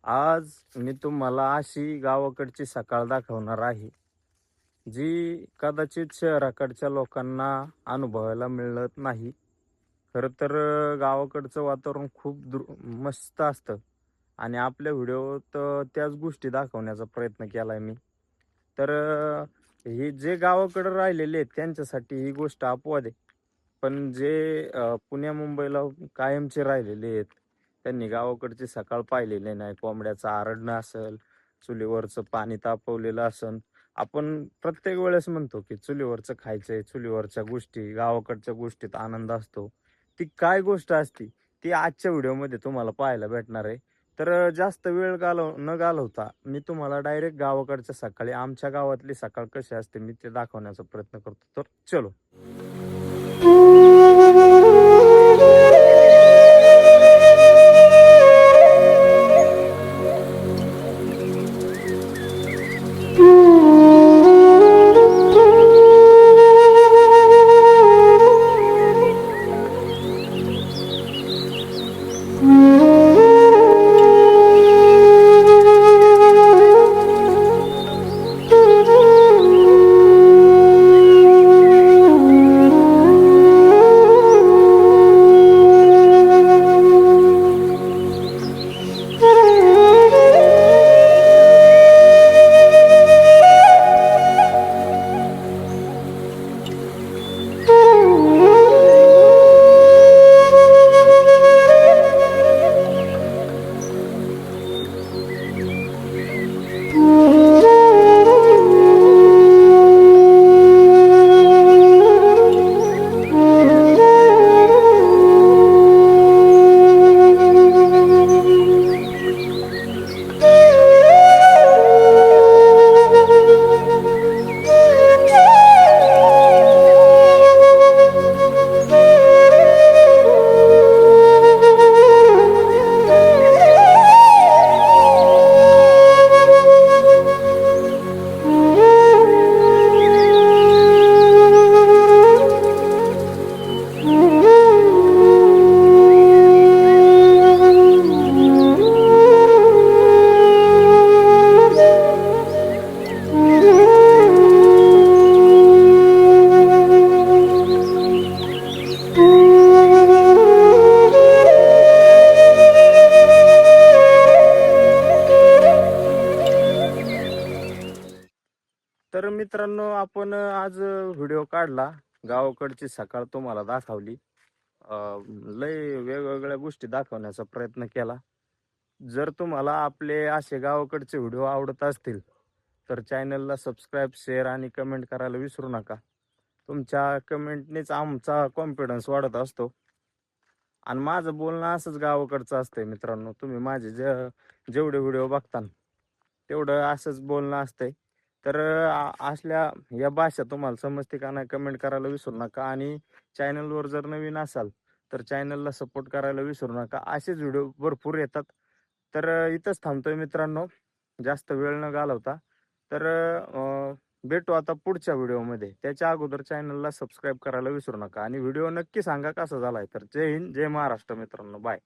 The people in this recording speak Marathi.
आज मी तुम्हाला अशी गावाकडची सकाळ दाखवणार आहे, जी कदाचित शहराकडच्या लोकांना अनुभवायला मिळत नाही. खरं तर गावाकडचं वातावरण खूप मस्त असतं आणि आपल्या व्हिडिओत त्याच गोष्टी दाखवण्याचा प्रयत्न केलाय मी. तर हे जे गावाकडे राहिलेले आहेत त्यांच्यासाठी ही गोष्ट अपवाद आहे. पण जे पुण्या मुंबईला कायमचे राहिलेले आहेत, त्यांनी गावाकडची सकाळ पाहिलेली नाही. कोंबड्याचं आरडणं असेल, चुलीवरचं पाणी तापवलेलं असेल. आपण प्रत्येक वेळेस म्हणतो की चुलीवरचं खायचंय, चुलीवरच्या गोष्टी, गावाकडच्या गोष्टीत आनंद असतो. ती काय गोष्ट असती ती आजच्या व्हिडिओमध्ये तुम्हाला पाहायला भेटणार आहे. तर जास्त वेळ न घालवता मी तुम्हाला डायरेक्ट गावाकडच्या सकाळी, आमच्या गावातली सकाळ कशी असते, मी ते दाखवण्याचा प्रयत्न करतो. तर चलो. तर मित्रांनो, आपण आज व्हिडिओ काढला, गावाकडची सकाळ तुम्हाला दाखवली. लय वेगवेगळ्या गोष्टी दाखवण्याचा प्रयत्न केला. जर तुम्हाला आपले असे गावाकडचे व्हिडिओ आवडत असतील तर चॅनलला सबस्क्राईब, शेअर आणि कमेंट करायला विसरू नका. तुमच्या कमेंटनेच आमचा कॉन्फिडन्स वाढत असतो. आणि माझं बोलणं असंच गावाकडचं असतंय मित्रांनो. तुम्ही माझे जेवढे व्हिडिओ बघता तेवढं असंच बोलणं असतंय. तर असल्या या भाषा तुम्हाला समजते का नाही कमेंट करायला विसरू नका. आणि चॅनलवर जर नवीन असाल तर चॅनलला सपोर्ट करायला विसरू नका. असेच व्हिडिओ भरपूर येतात. तर इथंच थांबतोय मित्रांनो, जास्त वेळ न घालवता. तर भेटू आता पुढच्या व्हिडिओमध्ये. त्याच्या अगोदर चॅनलला सबस्क्राईब करायला विसरू नका आणि व्हिडिओ नक्की सांगा कसा झालाय. तर जय हिंद, जय महाराष्ट्र मित्रांनो. बाय.